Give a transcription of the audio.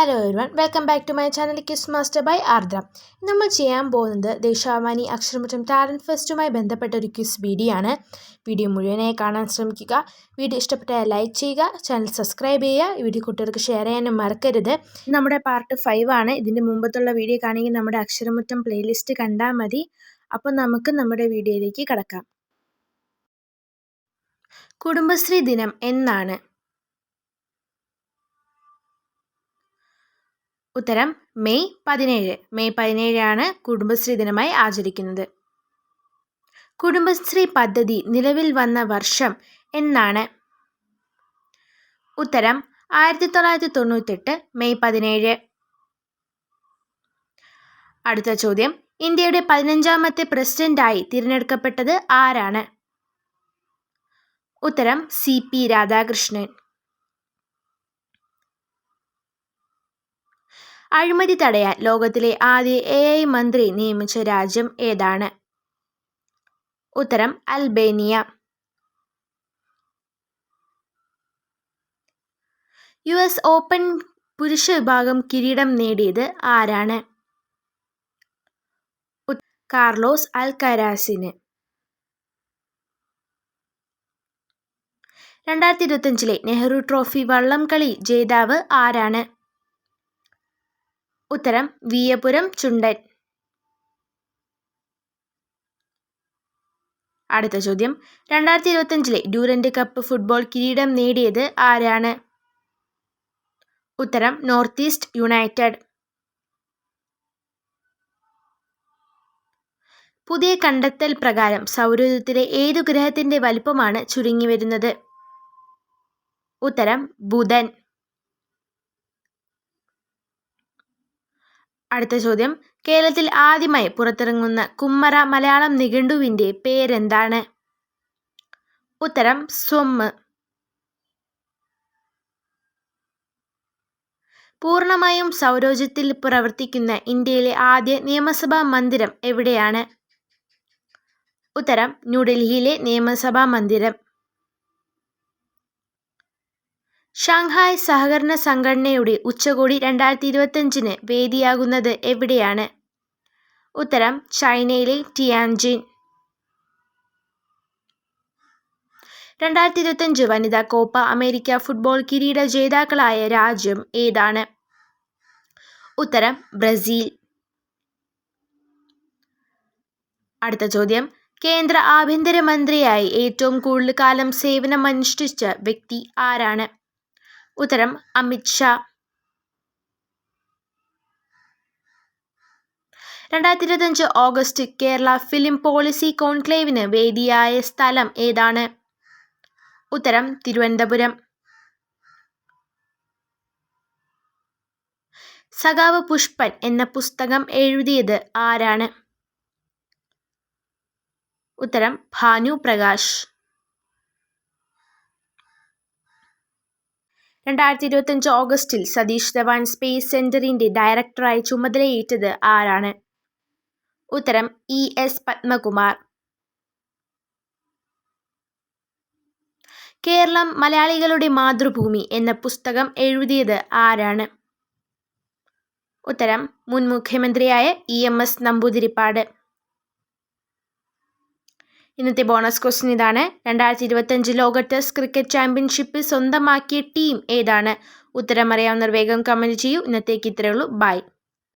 Hello everyone, welcome back to my channel quiz master by Ardra. നമ്മൾ ചെയ്യാൻ പോകുന്നത് Deshabhimani അക്ഷരമുറ്റം talent ഫെസ്റ്റുമായി ബന്ധപ്പെട്ട ഒരു ക്വിസ് വീഡിയോ ആണ്. വീഡിയോ മുഴുവനായി കാണാൻ ശ്രമിക്കുക. വീഡിയോ ഇഷ്ടപ്പെട്ടാൽ ലൈക്ക് ചെയ്യുക, ചാനൽ സബ്സ്ക്രൈബ് ചെയ്യുക, വീഡിയോ കുട്ടികൾക്ക് ഷെയർ ചെയ്യാനും മറക്കരുത്. നമ്മുടെ പാർട്ട് 5 ആണ്. ഇതിൻ്റെ മുമ്പത്തുള്ള വീഡിയോ കാണുമെങ്കിൽ നമ്മുടെ അക്ഷരമുറ്റം പ്ലേലിസ്റ്റ് കണ്ടാൽ മതി. അപ്പോൾ നമുക്ക് നമ്മുടെ വീഡിയോയിലേക്ക് കടക്കാം. കുടുംബശ്രീ ദിനം എന്നാണ്? ഉത്തരം മെയ് 17. മെയ് 17 കുടുംബശ്രീ ദിനമായി ആചരിക്കുന്നത്. കുടുംബശ്രീ പദ്ധതി നിലവിൽ വന്ന വർഷം എന്നാണ്? ഉത്തരം 1998 മെയ് 17. അടുത്ത ചോദ്യം, ഇന്ത്യയുടെ 15ാമത്തെ പ്രസിഡന്റായി തിരഞ്ഞെടുക്കപ്പെട്ടത് ആരാണ്? ഉത്തരം CP രാധാകൃഷ്ണൻ. അഴിമതി തടയാൻ ലോകത്തിലെ ആദ്യ AI മന്ത്രി നിയമിച്ച രാജ്യം ഏതാണ്? ഉത്തരം അൽബേനിയ. US ഓപ്പൺ പുരുഷ വിഭാഗം കിരീടം നേടിയത് ആരാണ്? കാർലോസ് അൽക്കരാസിന്. 2025 നെഹ്റു ട്രോഫി വള്ളംകളി ജേതാവ് ആരാണ്? ഉത്തരം വിയപുരം ചുണ്ടൻ. അടുത്ത ചോദ്യം, 2025 ഡ്യൂറന്റ് കപ്പ് ഫുട്ബോൾ കിരീടം നേടിയത് ആരാണ്? ഉത്തരം നോർത്ത് ഈസ്റ്റ് യുണൈറ്റഡ്. പുതിയ കണ്ടെത്തൽ പ്രകാരം സൗരയൂഥത്തിലെ ഏതു ഗ്രഹത്തിന്റെ വലിപ്പമാണ് ചുരുങ്ങി വരുന്നത്? ഉത്തരം ബുധൻ. അടുത്ത ചോദ്യം, കേരളത്തിൽ ആദ്യമായി പുറത്തിറങ്ങുന്ന കുമ്മറ മലയാളം നിഘണ്ടുവിൻ്റെ പേരെന്താണ്? ഉത്തരം സ്വമ്മ്. പൂർണ്ണമായും സൗരോർജ്ജത്തിൽ പ്രവർത്തിക്കുന്ന ഇന്ത്യയിലെ ആദ്യ നിയമസഭാ മന്ദിരം എവിടെയാണ്? ഉത്തരം ന്യൂഡൽഹിയിലെ നിയമസഭാ മന്ദിരം. ഷാങ്ഹായ് സഹകരണ സംഘടനയുടെ ഉച്ചകോടി 2025 വേദിയാകുന്നത് എവിടെയാണ്? ഉത്തരം ചൈനയിലെ ടിയാൻജിൻ. 2025 വനിതാ കോപ്പ അമേരിക്ക ഫുട്ബോൾ കിരീട ജേതാക്കളായ രാജ്യം ഏതാണ്? ഉത്തരം ബ്രസീൽ. അടുത്ത ചോദ്യം, കേന്ദ്ര ആഭ്യന്തരമന്ത്രിയായി ഏറ്റവും കൂടുതൽ കാലം സേവനമനുഷ്ഠിച്ച വ്യക്തി ആരാണ്? ഉത്തരം Amit Shah. 2025 August Kerala film policy കോൺക്ലേവിന് വേദിയായ സ്ഥലം ഏതാണ്? ഉത്തരം തിരുവനന്തപുരം. സഖാവ് പുഷ്പൻ എന്ന പുസ്തകം എഴുതിയത് ആരാണ്? ഉത്തരം ഭാനു പ്രകാശ്. 2025 ഓഗസ്റ്റിൽ സതീഷ് ധവാൻ സ്പേസ് സെന്ററിന്റെ ഡയറക്ടറായി ചുമതലയേറ്റത് ആരാണ്? ഉത്തരം ES പത്മകുമാർ. കേരളം മലയാളികളുടെ മാതൃഭൂമി എന്ന പുസ്തകം എഴുതിയത് ആരാണ്? ഉത്തരം മുൻ മുഖ്യമന്ത്രിയായ EMS നമ്പൂതിരിപ്പാട്. ഇന്നത്തെ ബോണസ് ക്വസ്റ്റ്യൻ ഇതാണ്. 2025 ലോക ടെസ്റ്റ് ക്രിക്കറ്റ് ചാമ്പ്യൻഷിപ്പ് സ്വന്തമാക്കിയ ടീം ഏതാണ്? ഉത്തരം അറിയാവുന്നവർ വേഗം കമന്റ് ചെയ്യൂ. ഇന്നത്തേക്ക് ഇത്രയേ ഉള്ളൂ. ബൈ.